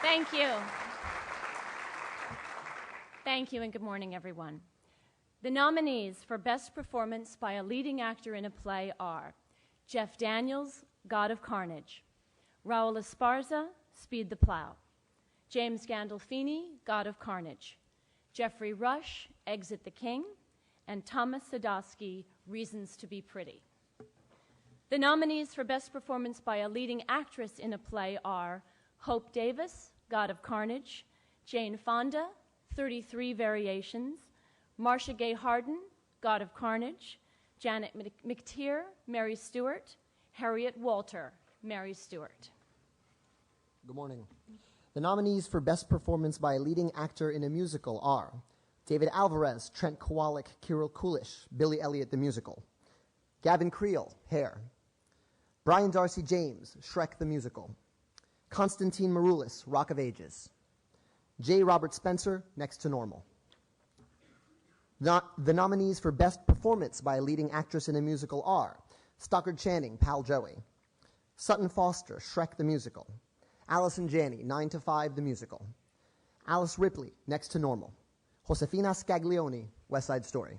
Thank you. Thank you, and good morning, everyone. The nominees for Best Performance by a Leading Actor in a Play are Jeff Daniels, God of Carnage; Raul Esparza, Speed the Plow; James Gandolfini, God of Carnage; Jeffrey Rush, Exit the King; and Thomas Sadowski, Reasons to be Pretty. The nominees for Best Performance by a Leading Actress in a Play are Hope Davis, God of Carnage; Jane Fonda, 33 Variations; Marcia Gay Harden, God of Carnage; Janet McTeer, Mary Stuart; Harriet Walter, Mary Stuart. Good morning. The nominees for Best Performance by a Leading Actor in a Musical are David Alvarez, Trent Kowalik, Kirill Kulish, Billy Elliot the Musical; Gavin Creel, Hair; Brian Darcy James, Shrek the Musical; Constantine Maroulis, Rock of Ages; J. Robert Spencer, Next to Normal. The nominees for Best Performance by a Leading Actress in a Musical are Stockard Channing, Pal Joey; Sutton Foster, Shrek the Musical; Allison Janney, 9 to 5 the Musical; Alice Ripley, Next to Normal; Josefina Scaglione, West Side Story.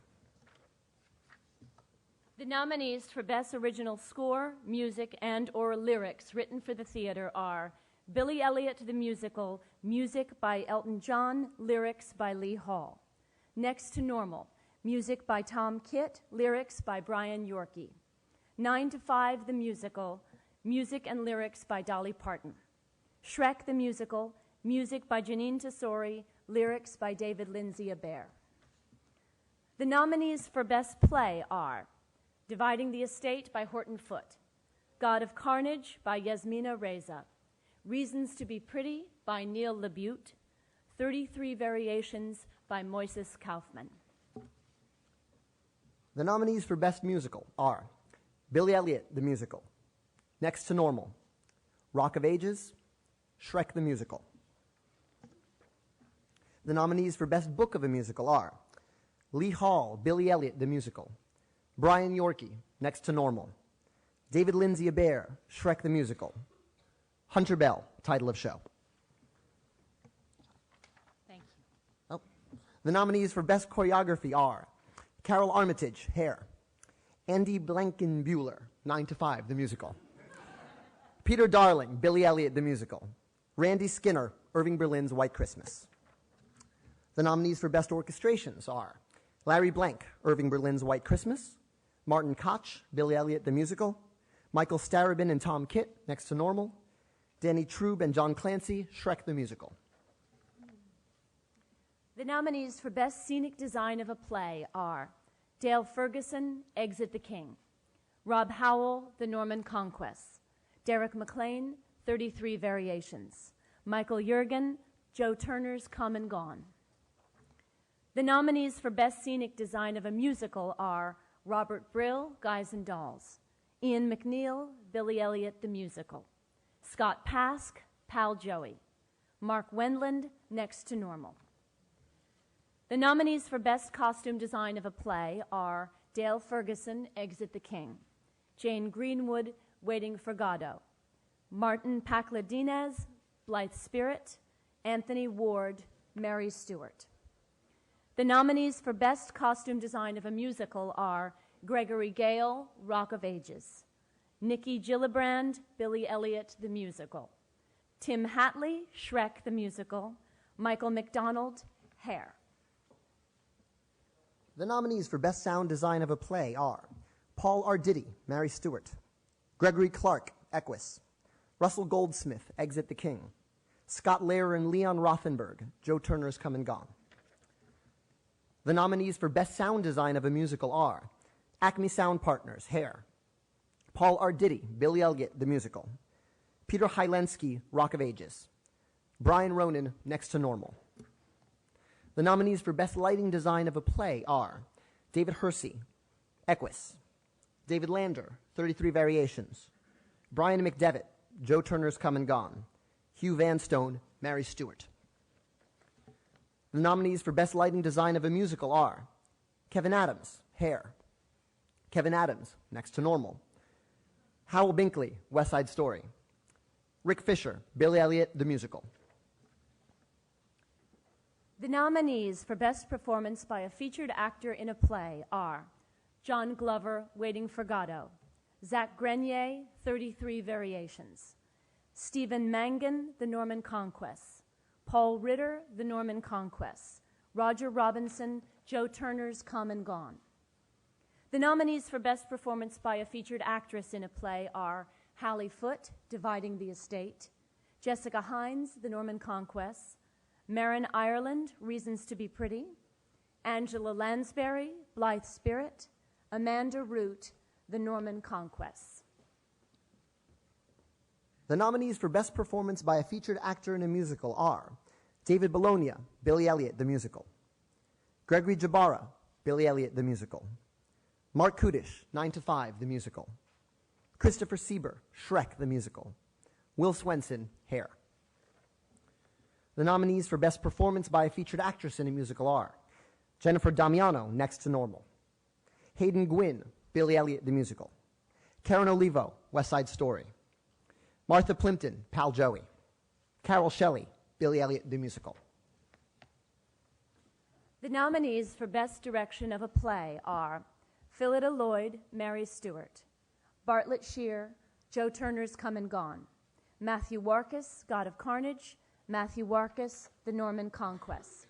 The nominees for Best Original Score, Music, and/or Lyrics written for the theater are Billy Elliot the Musical, music by Elton John, lyrics by Lee Hall; Next to Normal, music by Tom Kitt, lyrics by Brian Yorkey; 9 to 5 the Musical, music and lyrics by Dolly Parton; Shrek the Musical, music by Janine Tesori, lyrics by David Lindsay-Abaire. The nominees for Best Play are Dividing the Estate by Horton Foote; God of Carnage by Yasmina Reza; Reasons to be Pretty by Neil LaBute; 33 Variations by Moises Kaufman. The nominees for Best Musical are Billy Elliot the Musical, Next to Normal, Rock of Ages, Shrek the Musical. The nominees for Best Book of a Musical are Lee Hall, Billy Elliot the Musical; Brian Yorkey, Next to Normal; David Lindsay-Abaire, Shrek the Musical; Hunter Bell, Title of Show. Thank you. Oh. The nominees for Best Choreography are Carol Armitage, Hair; Andy Blankenbuehler, 9 to 5 the Musical; Peter Darling, Billy Elliot the Musical; Randy Skinner, Irving Berlin's White Christmas. The nominees for Best Orchestrations are Larry Blank, Irving Berlin's White Christmas; Martin Koch, Billy Elliot the Musical; Michael Starobin and Tom Kitt, Next to Normal; Danny Trube and John Clancy, Shrek the Musical. The nominees for Best Scenic Design of a Play are Dale Ferguson, Exit the King; Rob Howell, The Norman Conquests; Derek McLean, 33 Variations; Michael Jurgen, Joe Turner's Come and Gone. The nominees for Best Scenic Design of a Musical are Robert Brill, Guys and Dolls; Ian McNeil, Billy Elliot the Musical; Scott Pask, Pal Joey; Mark Wendland, Next to Normal. The nominees for Best Costume Design of a Play are Dale Ferguson, Exit the King; Jane Greenwood, Waiting for Godot; Martin Pacladinez, Blithe Spirit; Anthony Ward, Mary Stuart. The nominees for Best Costume Design of a Musical are Gregory Gale, Rock of Ages; Nikki Gillibrand, Billy Elliot the Musical; Tim Hatley, Shrek the Musical; Michael McDonald, Hair. The nominees for Best Sound Design of a Play are Paul Arditi, Mary Stuart; Gregory Clark, Equus; Russell Goldsmith, Exit the King; Scott Lehrer and Leon Rothenberg, Joe Turner's Come and Gone. The nominees for Best Sound Design of a Musical are Acme Sound Partners, Hair; Paul Arditi, Billy Elliot the Musical; Peter Hylensky, Rock of Ages; Brian Ronan, Next to Normal. The nominees for Best Lighting Design of a Play are David Hersey, Equus; David Lander, 33 Variations; Brian McDevitt, Joe Turner's Come and Gone; Hugh Vanstone, Mary Stuart. The nominees for Best Lighting Design of a Musical are Kevin Adams, Hair; Kevin Adams, Next to Normal; Howell Binkley, West Side Story; Rick Fisher, Billy Elliot, the Musical. The nominees for Best Performance by a Featured Actor in a Play are John Glover, Waiting for Godot; Zach Grenier, 33 Variations; Stephen Mangan, The Norman Conquest; Paul Ritter, The Norman Conquest; Roger Robinson, Joe Turner's Come and Gone. The nominees for Best Performance by a Featured Actress in a Play are Hallie Foote, Dividing the Estate; Jessica Hines, The Norman Conquest; Marin Ireland, Reasons to be Pretty; Angela Lansbury, Blithe Spirit; Amanda Root, The Norman Conquest. The nominees for Best Performance by a Featured Actor in a Musical are David Bologna, Billy Elliot, the Musical; Gregory Jabara, Billy Elliot, the Musical; Mark Kudish, 9 to 5, the Musical; Christopher Sieber, Shrek, the Musical; Will Swenson, Hair. The nominees for Best Performance by a Featured Actress in a Musical are Jennifer Damiano, Next to Normal; Hayden Gwynn, Billy Elliot, the Musical; Karen Olivo, West Side Story; Martha Plimpton, Pal Joey; Carol Shelley, Billy Elliot, the Musical. The nominees for Best Direction of a Play are Phillida Lloyd, Mary Stuart; Bartlett Shear, Joe Turner's Come and Gone; Matthew Warchus, God of Carnage; Matthew Warchus, The Norman Conquest.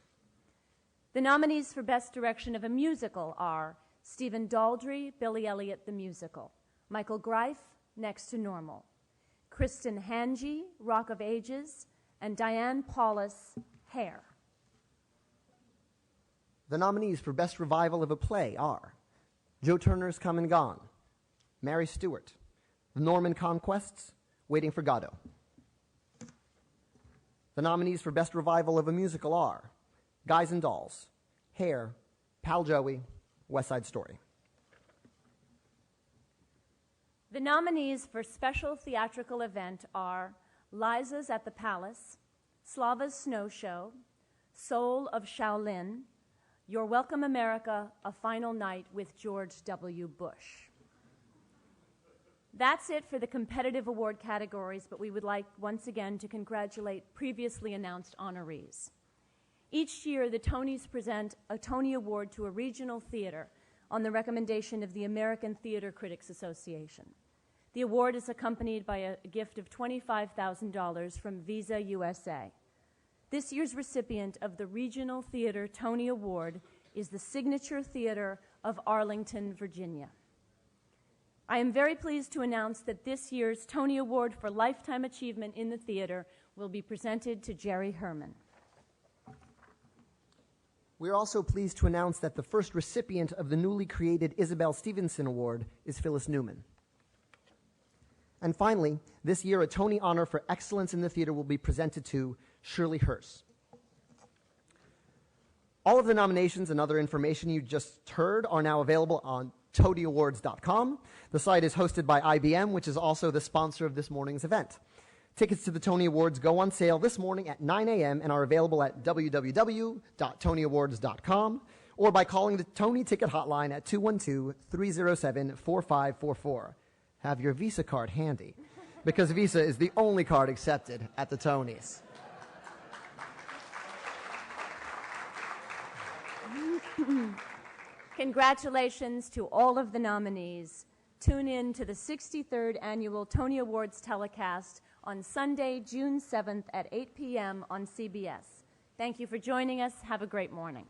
The nominees for Best Direction of a Musical are Stephen Daldry, Billy Elliot, the Musical; Michael Greif, Next to Normal; Kristen Hange, Rock of Ages; and Diane Paulus, Hair. The nominees for Best Revival of a Play are Joe Turner's Come and Gone; Mary Stuart; The Norman Conquests; Waiting for Godot. The nominees for Best Revival of a Musical are Guys and Dolls, Hair, Pal Joey, West Side Story. The nominees for Special Theatrical Event are Liza's at the Palace, Slava's Snow Show, Soul of Shaolin, You're Welcome America, A Final Night with George W. Bush. That's it for the competitive award categories, but we would like once again to congratulate previously announced honorees. Each year, the Tonys present a Tony Award to a regional theater on the recommendation of the American Theater Critics Association. The award is accompanied by a gift of $25,000 from Visa USA. This year's recipient of the Regional Theater Tony Award is the Signature Theater of Arlington, Virginia. I am very pleased to announce that this year's Tony Award for Lifetime Achievement in the Theater will be presented to Jerry Herman. We are also pleased to announce that the first recipient of the newly created Isabel Stevenson Award is Phyllis Newman. And finally, this year a Tony honor for excellence in the theater will be presented to Shirley Hurst. All of the nominations and other information you just heard are now available on TonyAwards.com. The site is hosted by IBM, which is also the sponsor of this morning's event. Tickets to the Tony Awards go on sale this morning at 9 a.m. and are available at www.TonyAwards.com or by calling the Tony Ticket Hotline at 212-307-4544. Have your Visa card handy, because Visa is the only card accepted at the Tonys. Congratulations to all of the nominees. Tune in to the 63rd Annual Tony Awards telecast on Sunday, June 7th at 8 p.m. on CBS. Thank you for joining us. Have a great morning.